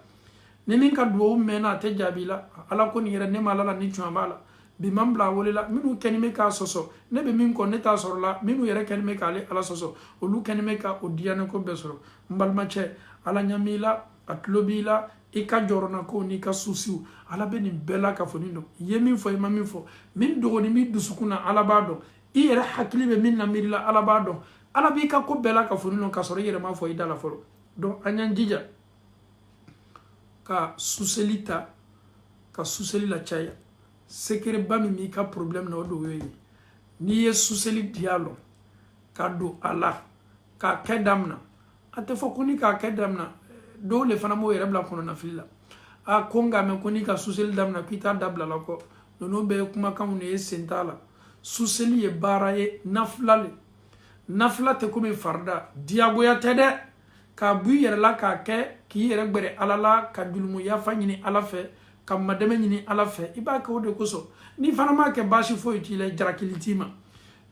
ni min ka do mena te jabila ala ko ni yara ne mala la ni chambala bimambla wolela minu kenime ka soso ne be min ko ne ta sorla minu yere kenime ka ale ala soso o lu kenime ka o diane ko besoro mbalma che ala nyamila atlobila ika jorona ko ni ka susiu ala be ni bela ka fonindo yemin fo ma min fo min dogo ni mi dusukuna ala bado i yere hakili be min na mirila ala bado ala bi ka ko bela ka fonindo ka soro yere ma fo idala folo donc anyan jija ka suselita ka suseli la chaya sekere bami mi ka problem na odo weyi ni ye suseli dialo ka do ala ka kedamna ate fo kuni ka kedamna do le fana mo yere bla kono na filla a konga me kuni ka suseli damna kita dabla la ko no be kuma kan ne sentala suseli ye baraye nafla te kuma farda diago ya tede ka bu yere la ka ke ki yere gbere alala ka dulmu ya fanyini ala fe kam madame nyini ala fe iba ka wode ko so ni fana ma ke bashi fo itile jarakilitima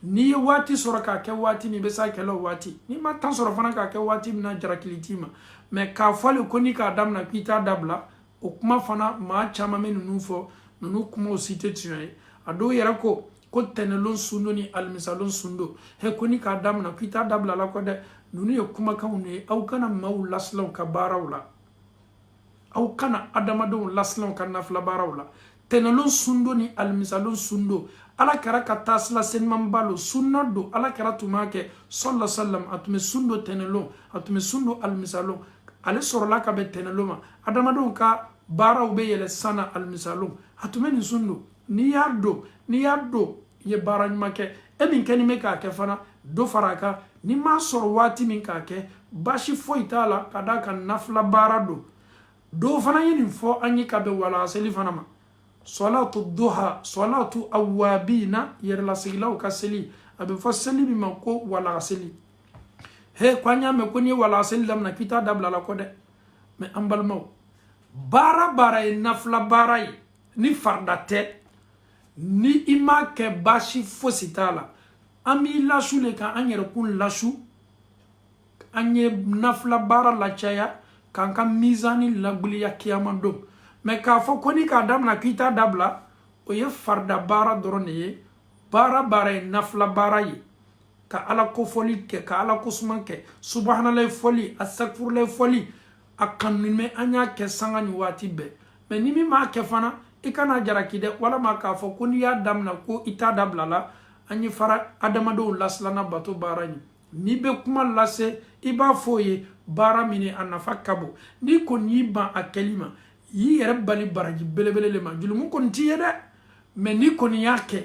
ni ye waati sɔrɔ k'a kɛ waati min i bɛ se a kɛla o waati ni ma temps sɔrɔ fana k'a kɛ waati min na jarakili t'i ma mais k'a fɔle ko ni k'a damina k'i t'a dabila o kuma fana maa caman bɛ ninnu fɔ ninnu kumaw si tɛ tiɲɛ ye a dɔw yɛrɛ ko tɛnɛlon sundo ni alimisalon sundo he ko ni k'a damina k'i t'a dabila la kɔ dɛ ninnu ye kumakanw ye aw kana maaw lasilaw ka baaraw la aw kana adamadenw lasilaw ka nafila baaraw la tɛnɛlon sundo ni alimisalon sundo ala kɛra ka taasila senimanba lo sunna do ala kɛra tun b'a kɛ sallallahu alaihi wasallam a tun bɛ sundo tɛnɛlon a tun bɛ sundo alimisalon ale sɔrɔla ka bɛn tɛnɛlon ma adamadenw ka baaraw bɛ yɛlɛ sana alimisalon a tun bɛ nin sundo n'i y'a don i ye baara ɲuman kɛ e min kɛni bɛ k'a kɛ fana dɔ fara a kan n'i m'a sɔrɔ waati min k'a kɛ baasi foyi t'a la ka d'a kan nafila baara don dɔw fana ye nin fɔ an ye ka bɛn walagaseli fana ma salatu duha salatu awabina yɛrɛlasigilaw ka seli a bɛ fɔ seli min ma ko walagaseli he ko an y'a mɛn ko n'i ye walagaseli daminɛ k'i t'a dabila la kɔ dɛ mais an balimaw baara ye nafila baara ye ni farida tɛ ni i m'a kɛ baasi fosi t'a la an b'i lasu le ka an yɛrɛ kun lasu an ye nafila baara lacaya k'an ka mizani lagwiliya kiyama don mais k'a fɔ ko ni k'a damina k'i t'a dabila o ye farida baara dɔrɔn de ye baara ye nafila baara ye ka ala kofɔli kɛ ka ala kosuma kɛ subhanalahi fɔli asakfurulahi fɔli a kanunimɛ an y'a kɛ sanga ni waati bɛɛ mais ni min m'a kɛ fana i kana jaraki dɛ walama k'a fɔ ko n'i y'a damina ko i t'a dabila la an ye fara adamadenw lasilana bato baara ɲɛ n'i bɛ kuma lase i b'a fɔ o ye baara min a nafa ka bon n'i kɔni y'i ban a kɛli ma y'i yɛrɛ bali baraji belebele le ma jurumu kɔni t'i ye dɛ mais n'i kɔni y'a kɛ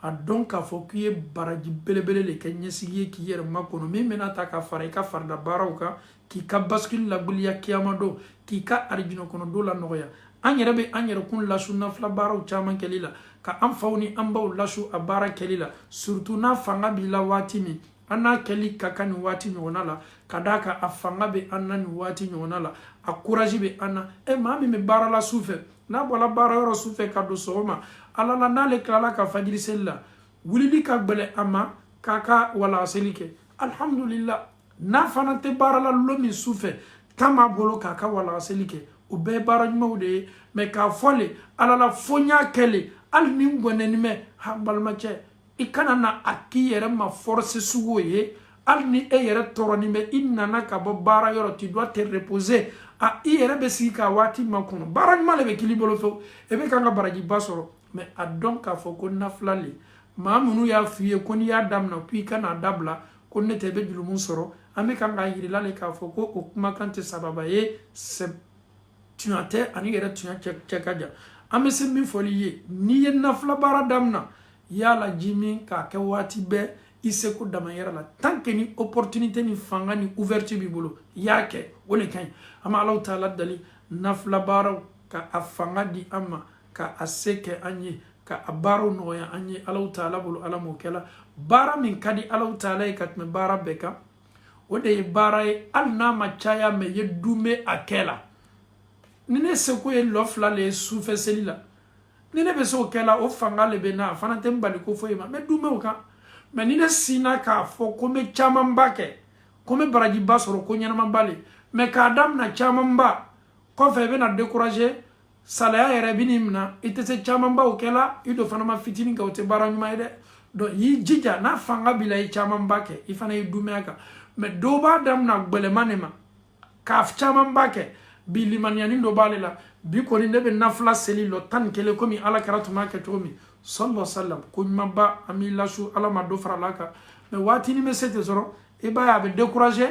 a dɔn k'a fɔ k'i ye baraji belebele le kɛ ɲɛsigi ye k'i yɛrɛ makɔnɔ min bɛna ta ka fara i ka farida baaraw kan k'i ka bascule lagwiliya kiyama don k'i ka arijinɛ kɔnɔ don la nɔgɔya an yɛrɛ bɛ an yɛrɛ kun lasu nafila baaraw caman kɛli la ka an faw ni an baw lasu a baara kɛli la surtout n'a fanga b'i la waati min an n'a kɛli ka kan nin waati ɲɔgɔnna la ka d'a kan a fanga bɛ an na nin waati ɲɔgɔnna la a courage bɛ an na maa min bɛ baara la su fɛ n'a bɔra baara yɔrɔ su fɛ ka don sɔgɔma ala la n'ale tilala ka fajiri seli la wulili ka gɛlɛ a ma k'a ka walagaseli kɛ alhamdulillah n'a fana tɛ baara la lɔ min su fɛ tan b'a bolo k'a ka walagaseli kɛ o bɛɛ ye baara ɲumanw de ye mais k'a fɔ le ala la fo n y'a kɛ le hali ni n gɔnɛni mɛ ha balimacɛ i kana na a k'i yɛrɛ ma force sugu ye hali ni e yɛrɛ tɔɔrɔnin bɛ i nana ka bɔ baara yɔrɔ tu dois te reposer i yɛrɛ bɛ sigi k'a waati makɔnɔ baara ɲuman de bɛ k'i bolo fewu e bɛ kan ka barajiba sɔrɔ mais a dɔn k'a fɔ ko nafila le maa minnu y'a f'i ye ko n'i y'a damina ko i kana dabila ko ne tɛ i bɛ jurumu sɔrɔ an bɛ kan k'a yirila le k'a fɔ ko o kumakan tɛ sababa ye tiɲɛ tɛ ani yɛrɛ tiɲɛ cɛ ka jan an bɛ se min fɔli ye n'i ye nafila baara damina y'a laji min k'a kɛ waati bɛɛ i seko dama yɛrɛ la tant que ni opportunité ni fanga ni ouverture b'i bolo i y'a kɛ o le ka ɲi an bɛ alaw taala dali nafila baaraw ka a fanga di an ma ka a se kɛ an ye ka a baaraw nɔgɔya an ye alaw taala bolo ala m'o kɛla baara min ka di alaw taala ye ka tɛmɛ baara bɛɛ kan o de ye baara ye hali n'a ma caya mais ye dunbe a kɛ la ni ne seko ye lɔ fila le ye sufɛ seli la ni ne bɛ se o kɛ la o fanga le bɛ na a fana tɛ n bali ko foyi ma n bɛ dunbe o kan mais ni ne sinna k'a fɔ ko n bɛ camanba kɛ ko n bɛ barajiba sɔrɔ ko ɲɛnamaba le mais k'a damina camanba kɔfɛ i bɛna décourager salaya yɛrɛ bɛ n'i minɛ i tɛ se camanbaw kɛla i dɔ fana ma fitinin kɛ o tɛ baara ɲuman ye dɛ donc y'i jija n'a fanga b'i la i camanba kɛ i fana y'i dunbaya kan mais dɔw b'a damina gbɛlɛman de ma k'a camanba kɛ bi limaniyani dɔ b'ale la bi kɔni ne bɛ nafila seli lɔ 11 komi ala kɛra tun b'a kɛ cogo min sallallahu alaihi wasallam ko ɲumanba an b'i lasu ala ma dɔ fara la kan mais waatinin bɛ se tɛ sɔrɔ i b'a ye a bɛ décourager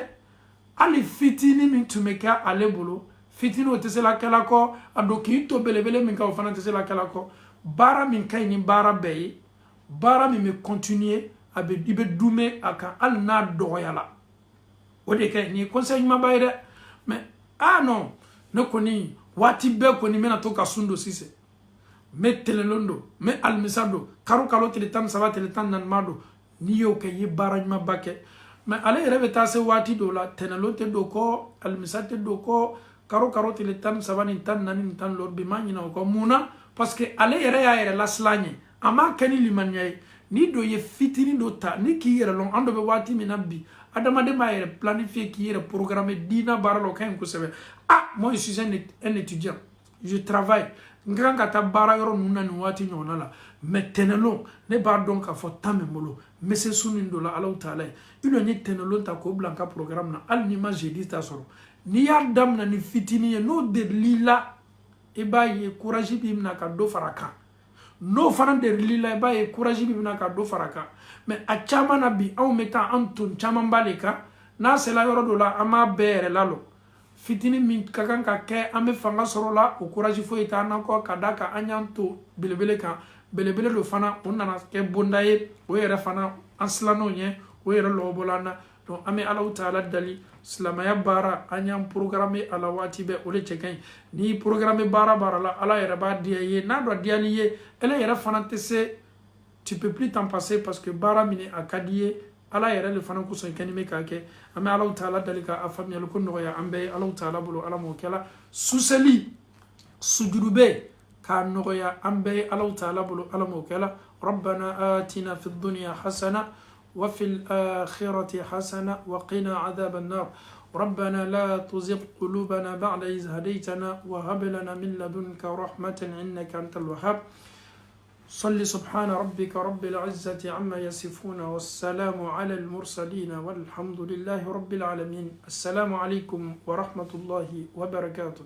hali fitinin min tun bɛ kɛ ale bolo fitinin o tɛ se la kɛla kɔ a don k'i to belebele min kan o fana tɛ se la kɛla kɔ baara min ka ɲi ni baara bɛɛ ye baara min bɛ continuer a bɛ i bɛ dunme a kan hali n'a dɔgɔyala o de ka ɲi nin ye conseil ɲumanba ye dɛ mais non ne kɔni waati bɛɛ kɔni n bɛna to ka sun don sisan n bɛ tɛnɛlon don n bɛ alimisa don kalo tile 13 tile 14 don n'i y'o kɛ i ye baara ɲumanba kɛ mais ale yɛrɛ bɛ taa se waati dɔw la tɛnɛlon tɛ don kɔ alimisa tɛ don kɔ kalo tile 13 ni 14 ni 15 bi ma ɲinɛ o kɔ mun na parce que ale yɛrɛ y'a yɛrɛ lasilan ɲɛ a m'a kɛ ni limaniya ye ni do ye fitini do ta ni ki yere long ando be wati mi nabi adama de ma yere planifier ki yere programmer dina baralo kan ko sebe moi je suis un étudiant je travaille nganga ta bara yoro nuna ni wati nyona la mais tenelo ne ba donc ka fo tamemolo mais c'est sunindo la Allah taala ilo ni tenelo ta ko blanca programme na al ni ma jeudi ta soro ni yardam na ni fitini no de lila e ba ye courage bi na ka do faraka no faran de lila e ba ye courage bi na ka do faraka mais a chama na bi on mettant antun chama baleka na c'est la yoro do la ama bere lalo fitini min kakan ka ke ame fanga soro la o courage fo ita na ko kadaka anyanto belebele kan belebele do fana onna ke bondaye o yere fana anslano nye o yere lobolana donc ame Allah taala dali silamaya bara anyam programme ala wati be ole chekan ni programme bara la ala yere ba diye na do diani ye ele yere fana tese tu peux plus t'en passer parce que bara mine akadiye ala yere le fana ko son kanime ka ke ame Allah taala dali ka afami al ko no ya ambe Allah taala bulu ala mo kala suseli sujurube ka no ya ambe Allah taala bulu ala mo kala ربنا آتنا في الدنيا حسنة وفي الآخرة حسنة وقنا عذاب النار ربنا لا تزغ قلوبنا بعد إذ هديتنا وهب لنا من لدنك رحمة إنك أنت الوهاب صل سبحان ربك رب العزة عما يصفون والسلام على المرسلين والحمد لله رب العالمين السلام عليكم ورحمة الله وبركاته